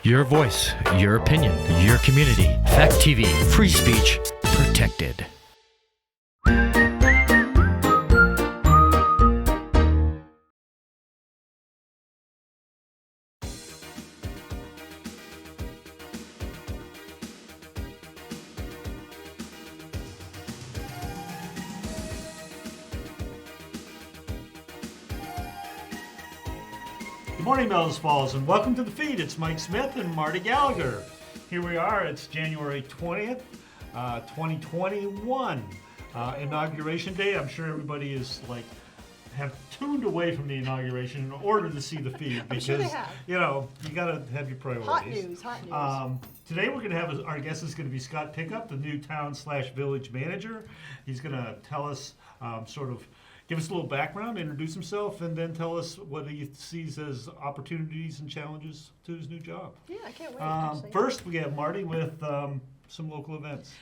Your voice, your opinion, your community. Fact TV, free speech, protected. Good morning, Melrose Falls, and welcome to the feed. It's Mike Smith and Marty Gallagher. Here we are. It's January 20th, 2021, Inauguration Day. I'm sure everybody is have tuned away from the inauguration in order to see the feed because sure they have. you got to have your priorities. Hot news. Today we're going to have our guest is going to be Scott Pickup, the new town/village manager. He's going to tell us give us a little background, introduce himself, and then tell us what he sees as opportunities and challenges to his new job. Yeah, I can't wait, actually. First, we have Marty with some local events.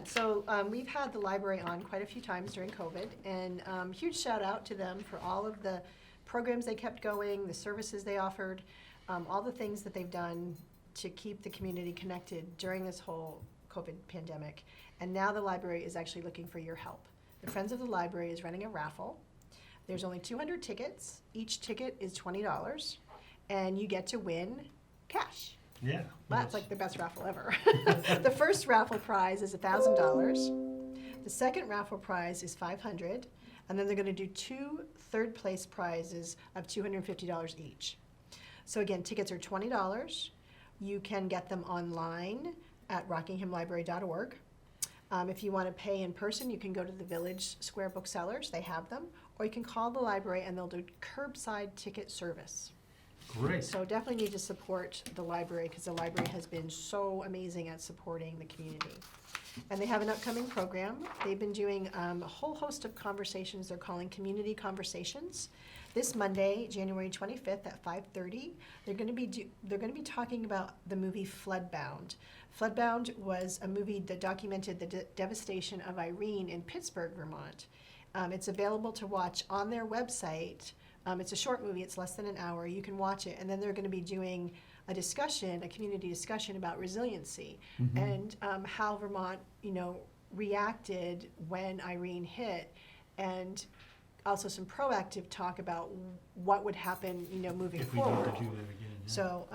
So we've had the library on quite a few times during COVID, and huge shout out to them for all of the programs they kept going, the services they offered, all the things that they've done to keep the community connected during this whole COVID pandemic. And now the library is actually looking for your help. The Friends of the Library is running a raffle. There's only 200 tickets. Each ticket is $20, and you get to win cash. Yeah. That's like the best raffle ever. The first raffle prize is $1,000. The second raffle prize is $500, and then they're going to do two third-place prizes of $250 each. So again, tickets are $20. You can get them online at rockinghamlibrary.org. If you want to pay in person, you can go to the Village Square Booksellers. They have them. Or you can call the library and they'll do curbside ticket service. Great. So definitely need to support the library because the library has been so amazing at supporting the community. And they have an upcoming program. They've been doing a whole host of conversations they're calling community conversations. This Monday, January 25th at 5:30, they're going to be talking about the movie Floodbound. Floodbound was a movie that documented the devastation of Irene in Pittsburgh, Vermont. It's available to watch on their website. It's a short movie. It's less than an hour. You can watch it, and then they're going to be doing a community discussion about resiliency and how Vermont, reacted when Irene hit, and also some proactive talk about what would happen, moving If we forward. don't do that again. Yeah. So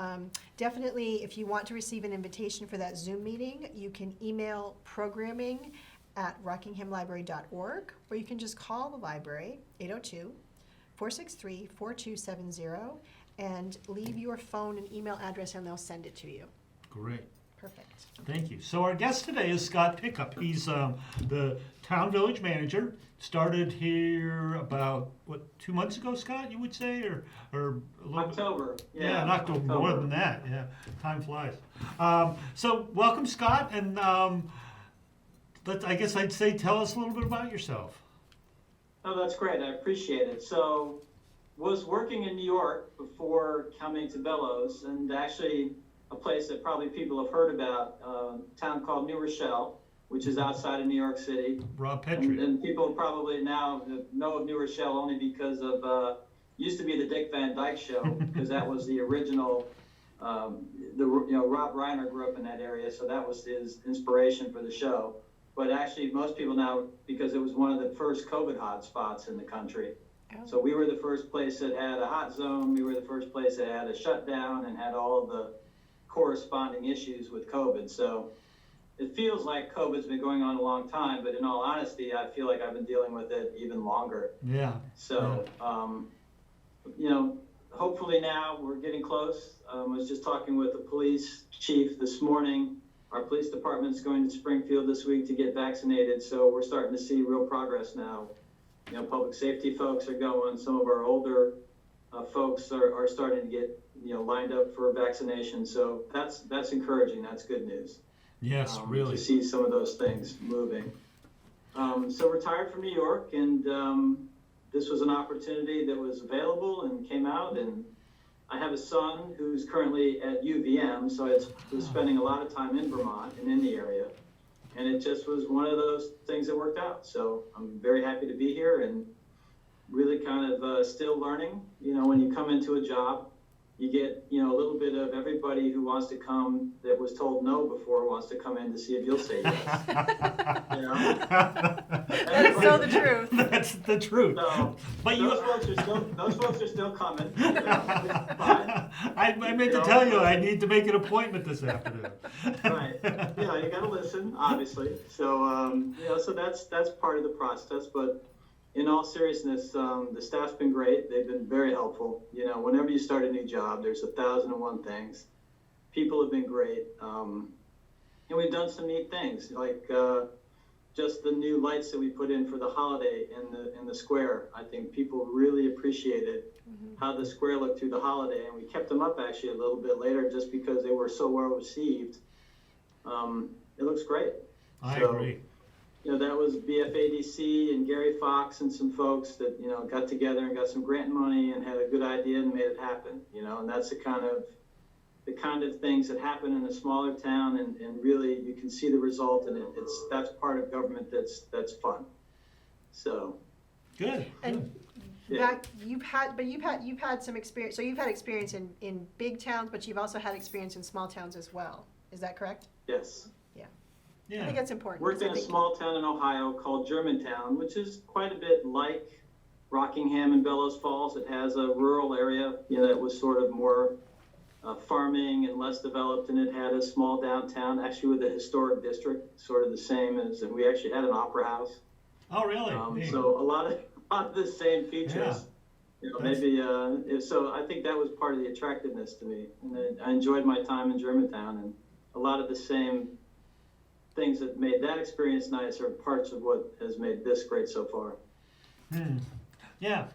definitely, if you want to receive an invitation for that Zoom meeting, you can email programming@rockinghamlibrary.org, or you can just call the library, 802-463-4270, and leave your phone and email address, and they'll send it to you. Great. Perfect. Thank you. So our guest today is Scott Pickup. He's the town village manager. Started here about 2 months ago, Scott? You would say, or a little October. bit? Yeah, in October. More than that. Yeah, time flies. So welcome, Scott, and I guess I'd say tell us a little bit about yourself. Oh, that's great. I appreciate it. So, was working in New York before coming to Bellows, and actually a place that probably people have heard about, a town called New Rochelle, which is outside of New York City. Rob Petrie. And people probably now know of New Rochelle only because of, used to be the Dick Van Dyke Show, because that was the original, Rob Reiner grew up in that area, so that was his inspiration for the show. But actually, most people now, because it was one of the first COVID hotspots in the country. Oh. So we were the first place that had a hot zone, we were the first place that had a shutdown and had all of the corresponding issues with COVID. So it feels like COVID's been going on a long time, but in all honesty, I feel like I've been dealing with it even longer. Yeah. So, hopefully now we're getting close. I was just talking with the police chief this morning. Our police department's going to Springfield this week to get vaccinated, so we're starting to see real progress now. Public safety folks are going. Some of our older folks are starting to get lined up for vaccination. So that's encouraging. That's good news. Yes, really. To see some of those things moving. So retired from New York, and this was an opportunity that was available and came out. And I have a son who's currently at UVM, so I was spending a lot of time in Vermont and in the area. And it just was one of those things that worked out. So I'm very happy to be here and really kind of still learning. When you come into a job, you get, you know, a little bit of everybody who wants to come that was told no before wants to come in to see if you'll say yes. You know? That is so the truth. That's the truth. So, But those folks are still coming. You know, it's fine. I meant to tell you, I need to make an appointment this afternoon. Right. Yeah, you gotta listen, obviously. So, you know, so that's part of the process. But in all seriousness, the staff's been great. They've been very helpful. You know, whenever you start a new job, there's 1,001 things. People have been great. And we've done some neat things, like just the new lights that we put in for the holiday in the square. I think people really appreciated how the square looked through the holiday, and we kept them up actually a little bit later just because they were so well received. It looks great. I agree. You know, that was BFADC and Gary Fox and some folks that, you know, got together and got some grant money and had a good idea and made it happen, you know, and that's the kind of things that happen in a smaller town, and really you can see the result, and that's part of government that's fun. So Good. And yeah. you've had some experience. So you've had experience in big towns, but you've also had experience in small towns as well. Is that correct? Yes. I Yeah. think that's important. Worked in a small town in Ohio called Germantown, which is quite a bit like Rockingham and Bellows Falls. It has a rural area, you know, that was sort of more farming and less developed, and it had a small downtown, actually with a historic district, sort of the same as, and we actually had an opera house. Oh, really? Neat. So a lot of the same features. Yeah. You know, That's- maybe so I think that was part of the attractiveness to me, and I enjoyed my time in Germantown, and a lot of the same things that made that experience nice are parts of what has made this great so far. Yeah.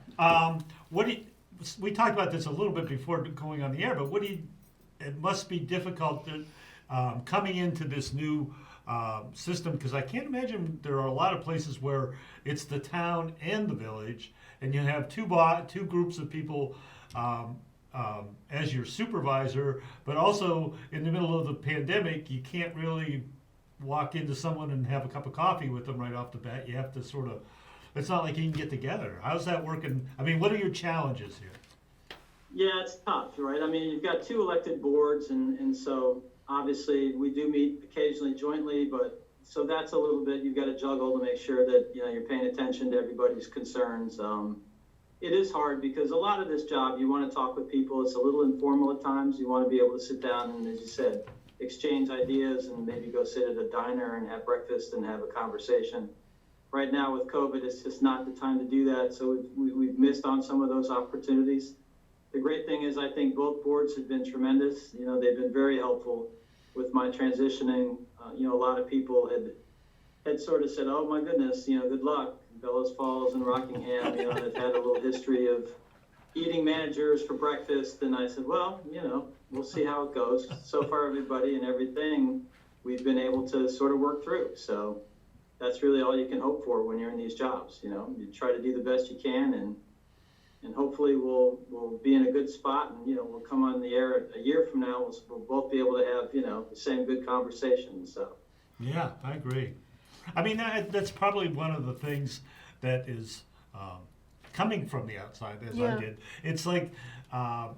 We talked about this a little bit before going on the air, but it must be difficult coming into this new system, because I can't imagine there are a lot of places where it's the town and the village, and you have two groups of people as your supervisor, but also in the middle of the pandemic, you can't really walk into someone and have a cup of coffee with them right off the bat. You have to sort of, it's not like you can get together. How's that working? I mean, what are your challenges here? Yeah, it's tough, right? I mean, you've got two elected boards, and so obviously we do meet occasionally jointly, but so that's a little bit, you've got to juggle to make sure that, you know, you're paying attention to everybody's concerns. It is hard because a lot of this job, you want to talk with people. It's a little informal at times. You want to be able to sit down and, as you said, exchange ideas and maybe go sit at a diner and have breakfast and have a conversation. Right now with COVID, it's just not the time to do that. So we've missed on some of those opportunities. The great thing is I think both boards have been tremendous. You know, they've been very helpful with my transitioning. You know, a lot of people had sort of said, oh my goodness, you know, good luck. Bellows Falls and Rockingham, you know, they've had a little history of eating managers for breakfast. And I said, well, you know, we'll see how it goes. So far, everybody and everything we've been able to sort of work through. So that's really all you can hope for when you're in these jobs. You know, you try to do the best you can, and hopefully we'll be in a good spot, and, you know, we'll come on the air a year from now. We'll both be able to have, you know, the same good conversations. So. Yeah, I agree. I mean, that's probably one of the things that is coming from the outside, as I did. It's like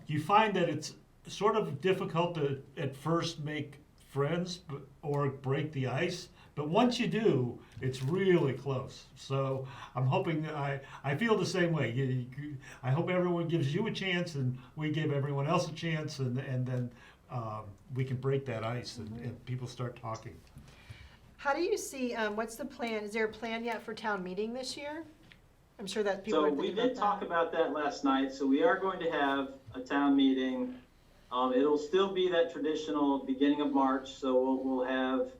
you find that it's sort of difficult to at first make friends or break the ice, but once you do, it's really close. So I'm hoping that I feel the same way. I hope everyone gives you a chance, and we give everyone else a chance, and then we can break that ice and people start talking. How do you see, what's the plan? Is there a plan yet for town meeting this year? I'm sure that people So are thinking we did talk about that last night. So we are going to have a town meeting. It'll still be that traditional beginning of March. So we'll have,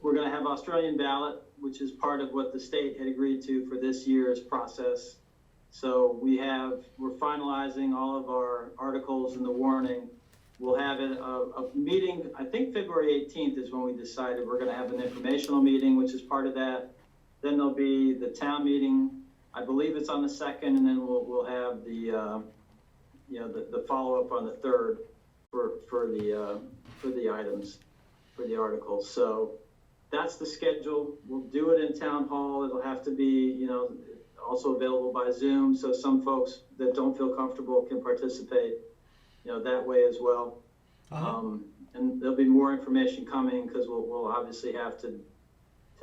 we're going to have Australian ballot, which is part of what the state had agreed to for this year's process. So we're finalizing all of our articles in the warning. We'll have a meeting, I think February 18th is when we decided we're going to have an informational meeting, which is part of that. Then there'll be the town meeting. I believe it's on the 2nd, and then we'll have the you know, the follow-up on the 3rd for the items, for the articles. So that's the schedule. We'll do it in town hall. It'll have to be, you know, also available by Zoom, so some folks that don't feel comfortable can participate, that way as well. And there'll be more information coming because we'll obviously have to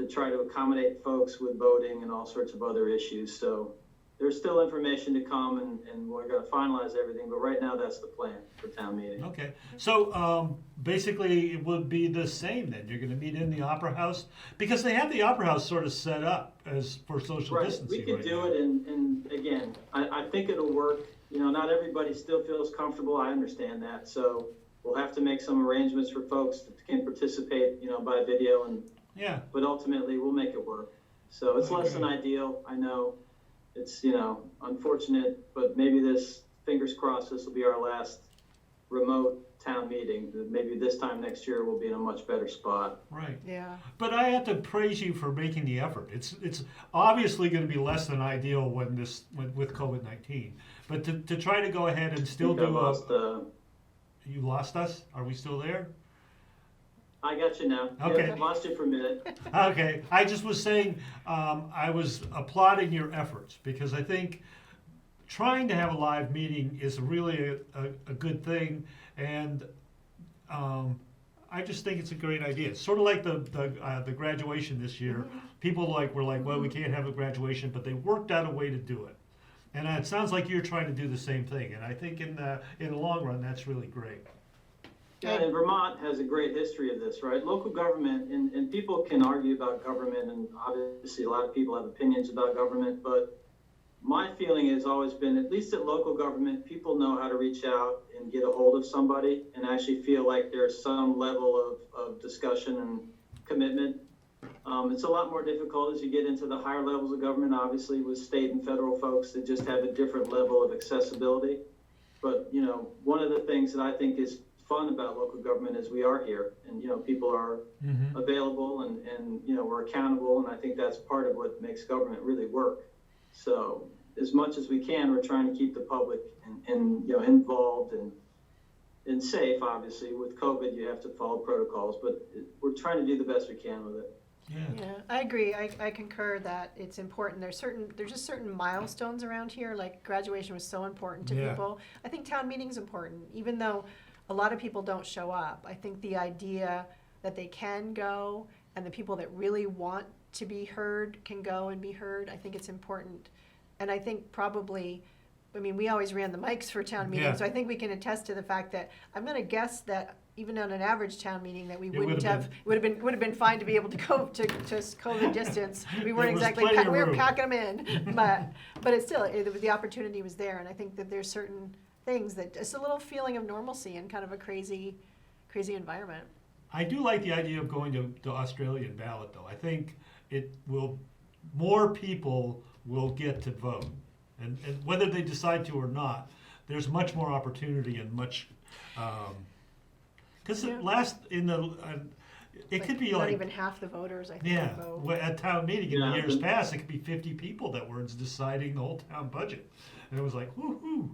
try to accommodate folks with voting and all sorts of other issues. So there's still information to come, and we're going to finalize everything. But right now, that's the plan for town meeting. Okay, so basically it would be the same then. You're going to meet in the Opera House because they have the Opera House sort of set up as for social Right, distancing. we could right do now. it, and again, I think it'll work. Not everybody still feels comfortable. I understand that. So we'll have to make some arrangements for folks that can participate, by video, Yeah. but ultimately we'll make it work. So it's I less than agree. ideal. I know it's, unfortunate, but maybe fingers crossed, this will be our last remote town meeting. Maybe this time next year we'll be in a much better spot. Right. Yeah. But I have to praise you for making the effort. It's obviously going to be less than ideal with COVID-19. But to try to go ahead and still I think do I lost, you lost us? Are we still there? I got you now. Okay. Yeah, lost you for a minute. Okay, I just was saying, I was applauding your efforts because I think trying to have a live meeting is really a good thing, and I just think it's a great idea. It's sort of like the graduation this year. People were like, well, we can't have a graduation, but they worked out a way to do it, and it sounds like you're trying to do the same thing. And I think in the long run, that's really great. Yeah, and Vermont has a great history of this, right? Local government, and people can argue about government, and obviously a lot of people have opinions about government, but my feeling has always been, at least at local government, people know how to reach out and get a hold of somebody and actually feel like there's some level of discussion and commitment. It's a lot more difficult as you get into the higher levels of government, obviously with state and federal folks that just have a different level of accessibility. But, one of the things that I think is fun about local government is we are here, and people are available, and we're accountable, and I think that's part of what makes government really work. So as much as we can, we're trying to keep the public and involved and safe. Obviously with COVID you have to follow protocols, but we're trying to do the best we can with it. Yeah, I agree. I concur that it's important. There's just certain milestones around here, like graduation was so important to Yeah. people. I think town meeting's important, even though a lot of people don't show up. I think the idea that they can go and the people that really want to be heard can go and be heard, I think it's important. And I think probably, we always ran the mics for town meetings, Yeah. so I think we can attest to the fact that I'm going to guess that even on an average town meeting that we It wouldn't would've have, would have been fine to be able to go to COVID distance. We weren't There was exactly, plenty of we were room. packing them in, but it's still, the opportunity was there, and I think that there's certain things that, it's a little feeling of normalcy in kind of a crazy environment. I do like the idea of going to Australian ballot, though. I think more people will get to vote, and whether they decide to or not, there's much more opportunity and much, because Yeah. it could be not like, even half the voters, I think, yeah, vote. at town meeting in the Yeah. years past, it could be 50 people that were deciding the whole town budget, and it was like, whoo-hoo.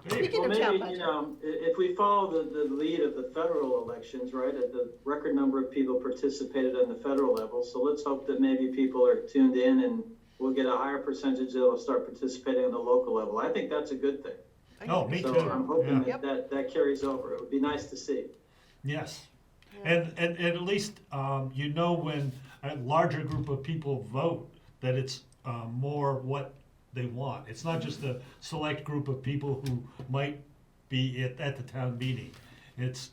Hey, Speaking Well, of town maybe, budget. if we follow the lead of the federal elections, right, the record number of people participated on the federal level, so let's hope that maybe people are tuned in and we'll get a higher percentage that will start participating on the local level. I think that's a good thing. Oh, me So too. I'm hoping Yeah. that carries over. It would be nice to see. Yes. And at least when a larger group of people vote, that it's more what they want. It's not just a select group of people who might be at the town meeting. It's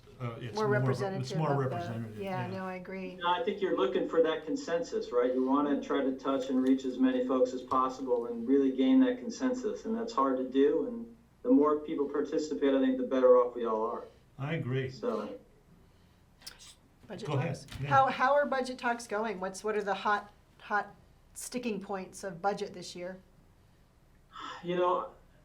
More representative. It's more of the- representative. Yeah, no, I agree. I think you're looking for that consensus, right? You want to try to touch and reach as many folks as possible and really gain that consensus, and that's hard to do. And the more people participate, I think the better off we all are. I agree. So. Budget Go ahead, talks. yeah. How are budget talks going? What are the hot sticking points of budget this year?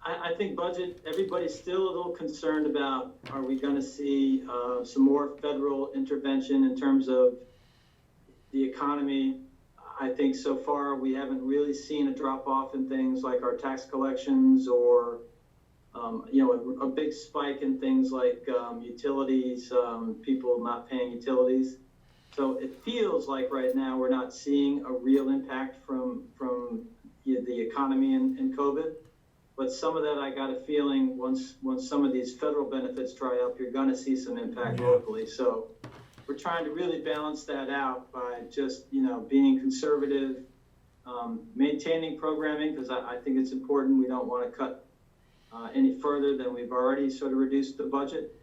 I think budget, everybody's still a little concerned about, are we going to see some more federal intervention in terms of the economy? I think so far we haven't really seen a drop off in things like our tax collections or, a big spike in things like utilities, people not paying utilities. So it feels like right now we're not seeing a real impact from the economy and COVID. But some of that, I got a feeling once some of these federal benefits dry up, you're going to see some impact locally. So we're trying to really balance that out by just, being conservative, maintaining programming, because I think it's important. We don't want to cut any further than we've already sort of reduced the budget.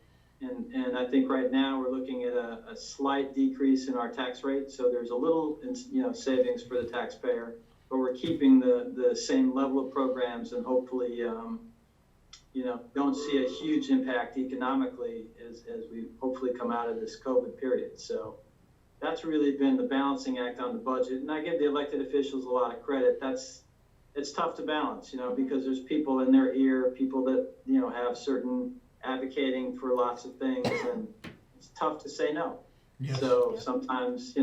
And I think right now we're looking at a slight decrease in our tax rate. So there's a little, savings for the taxpayer, but we're keeping the same level of programs and hopefully, don't see a huge impact economically as we hopefully come out of this COVID period. So that's really been the balancing act on the budget. And I give the elected officials a lot of credit. It's tough to balance, because there's people in their ear, people that, have certain advocating for lots of things, and it's tough to say no. Yes. So sometimes,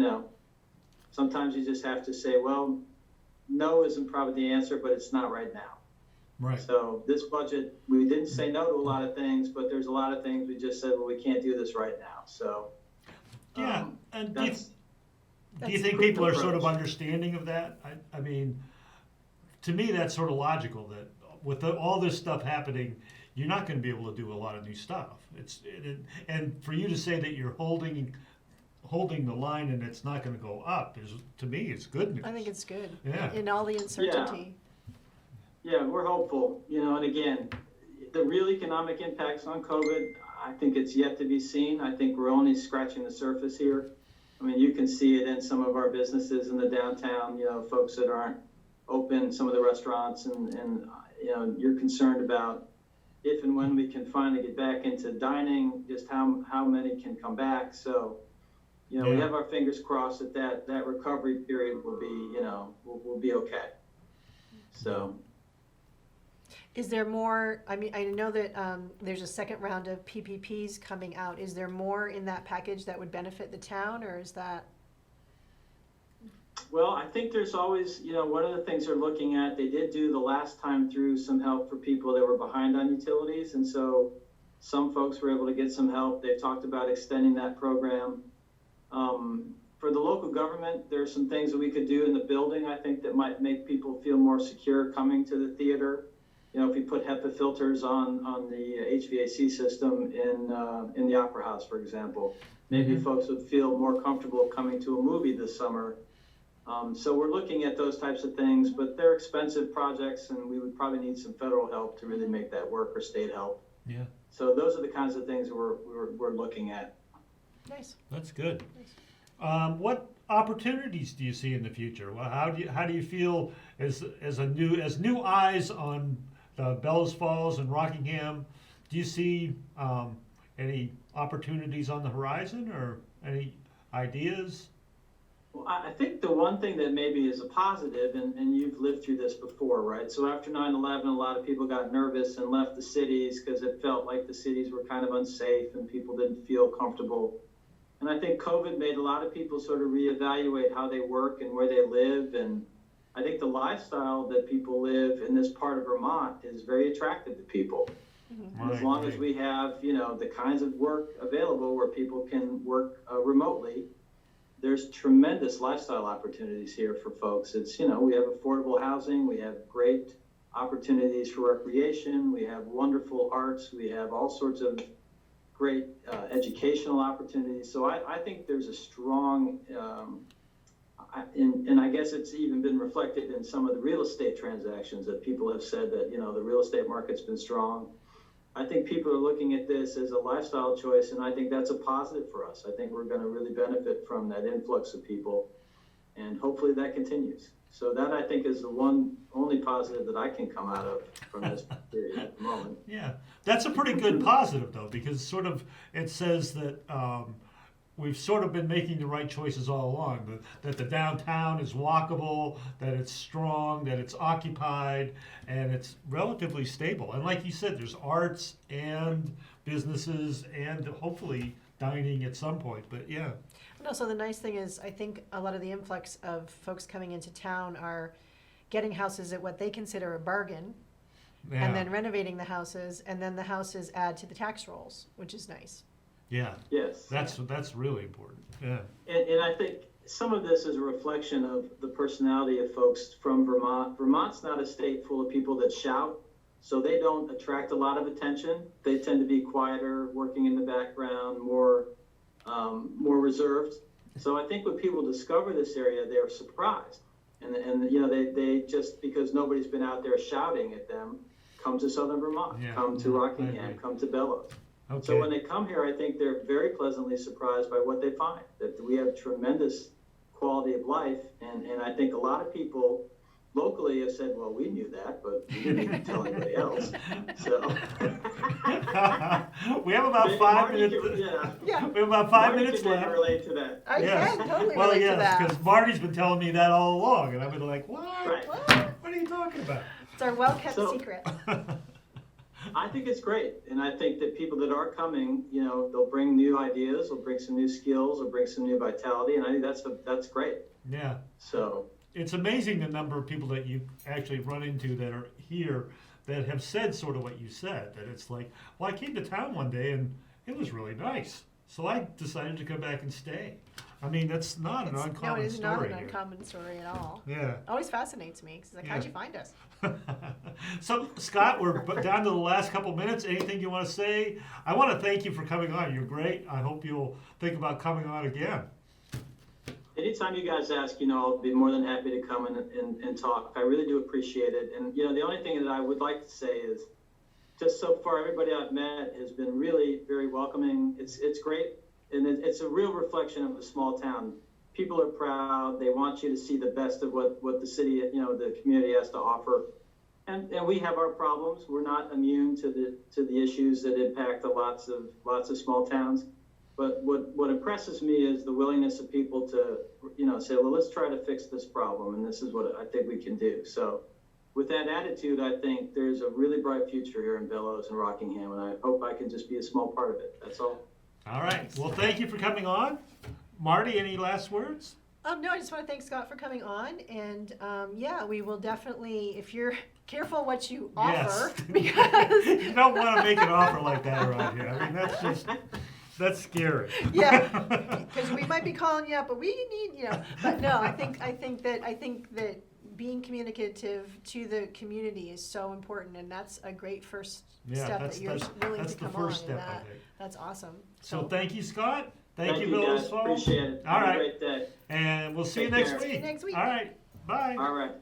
sometimes you just have to say, well, no isn't probably the answer, but it's not right now. Right. So this budget, we didn't say no to a lot of things, but there's a lot of things we just said, well, we can't do this right now. So Yeah, and do you That's think a people are prudent sort of approach. understanding of that? I mean, to me, that's sort of logical that with all this stuff happening, you're not going to be able to do a lot of new stuff. And for you to say that you're holding the line and it's not going to go up is, to me, it's good news. I think it's good. Yeah. In all the uncertainty. Yeah, we're hopeful, and again, the real economic impacts on COVID, I think it's yet to be seen. I think we're only scratching the surface here. I mean, you can see it in some of our businesses in the downtown, folks that aren't open, some of the restaurants, and you're concerned about if and when we can finally get back into dining, just how many can come back. So, we have our fingers crossed that recovery period will be, will be okay. So. Is there more, I mean, I know that there's a second round of PPPs coming out. Is there more in that package that would benefit the town, or is that? Well, I think there's always, one of the things they're looking at, they did do the last time through some help for people that were behind on utilities. And so some folks were able to get some help. They talked about extending that program. For the local government, there's some things that we could do in the building, I think, that might make people feel more secure coming to the theater. If we put HEPA filters on the HVAC system in the Opera House, for example, maybe folks would feel more comfortable coming to a movie this summer. So we're looking at those types of things, but they're expensive projects, and we would probably need some federal help to really make that work, or state help. Yeah, So those are the kinds of things we're looking at. Nice. that's good. What opportunities do you see in the future? Well, how do you feel as new eyes on Bellows Falls and Rockingham? Do you see any opportunities on the horizon, or any ideas? Well, I think the one thing that maybe is a positive, and you've lived through this before, right? So after 9/11, a lot of people got nervous and left the cities because it felt like the cities were kind of unsafe and people didn't feel comfortable. And I think COVID made a lot of people sort of reevaluate how they work and where they live. And I think the lifestyle that people live in this part of Vermont is very attractive to people. And as long as we have, the kinds of work available where people can work remotely, there's tremendous lifestyle opportunities here for folks. It's, we have affordable housing, we have great opportunities for recreation, we have wonderful arts, we have all sorts of great educational opportunities. So I think there's a strong, and I guess it's even been reflected in some of the real estate transactions that people have said that, the real estate market's been strong. I think people are looking at this as a lifestyle choice, and I think that's a positive for us. I think we're going to really benefit from that influx of people, and hopefully that continues. So that, I think, is the only positive that I can come out of from this period at the moment. Yeah, that's a pretty good positive, though, because sort of it says that we've sort of been making the right choices all along, that the downtown is walkable, that it's strong, that it's occupied, and it's relatively stable. And like you said, there's arts and businesses and hopefully dining at some point, but yeah. And also the nice thing is, I think a lot of the influx of folks coming into town are getting houses at what they consider a bargain, Yeah. and then renovating the houses, and then the houses add to the tax rolls, which is nice. Yeah, Yes. that's really important. Yeah. And I think some of this is a reflection of the personality of folks from Vermont. Vermont's not a state full of people that shout, so they don't attract a lot of attention. They tend to be quieter, working in the background, more reserved. So I think when people discover this area, they're surprised. And you know, they just, because nobody's been out there shouting at them, come to Southern Vermont, come to Rockingham, come to Bellows. Okay. So when they come here, I think they're very pleasantly surprised by what they find, that we have tremendous quality of life. And I think a lot of people locally have said, well, we knew that, but we didn't even tell anybody else. So we have about 5 minutes. Yeah. We have about 5 Marty minutes can left. relate to that. I Yes. can totally Well, relate to yes, that. because Marty's been telling me that all along, and I've been like, what? Right. What are you talking about? It's our well-kept So- secret. I think it's great, and I think that people that are coming, you know, they'll bring new ideas, they'll bring some new skills, they'll bring some new vitality, and I think that's great. Yeah. So It's amazing the number of people that you actually run into that are here that have said sort of what you said, that it's like, well, I came to town one day and it was really nice, so I decided to come back and stay. I mean, that's not an No, uncommon it is not story an here. uncommon story at all. Yeah. Always fascinates me, 'cause it's like, how'd Yeah. you find us? So, Scott, we're down to the last couple minutes. Anything you want to say? I want to thank you for coming on. You're great. I hope you'll think about coming on again. anytime you guys ask, you know, I'll be more than happy to come and talk. I really do appreciate it. And, you know, the only thing that I would like to say is just so far, everybody I've met has been really very welcoming. It's great. And it's a real reflection of a small town. People are proud. They want you to see the best of what the city, you know, the community has to offer. And we have our problems. We're not immune to the issues that impact lots of small towns. But what impresses me is the willingness of people to, you know, say, well, let's try to fix this problem, and this is what I think we can do. So with that attitude, I think there's a really bright future here in Bellows and Rockingham, and I hope I can just be a small part of it. That's all. All right. Well, thank you for coming on. Marty, any last words? No, I just want to thank Scott for coming on, and yeah, we will definitely, if you're careful what you offer, Yes. because You don't want to make an offer like that around here. I mean, that's scary. yeah, because we might be calling you up, but we need, you know, but no, I think that being communicative to the community is so important, and that's a great first Yeah, step that's- that you're that's- willing that's to the come on, first and step, I that, think. that's awesome. So thank you, Scott. Thank you, guys. Bills. Appreciate it. All Have right. a great day. And we'll see you Take next care. week. See you next week. All right. Bye. All right.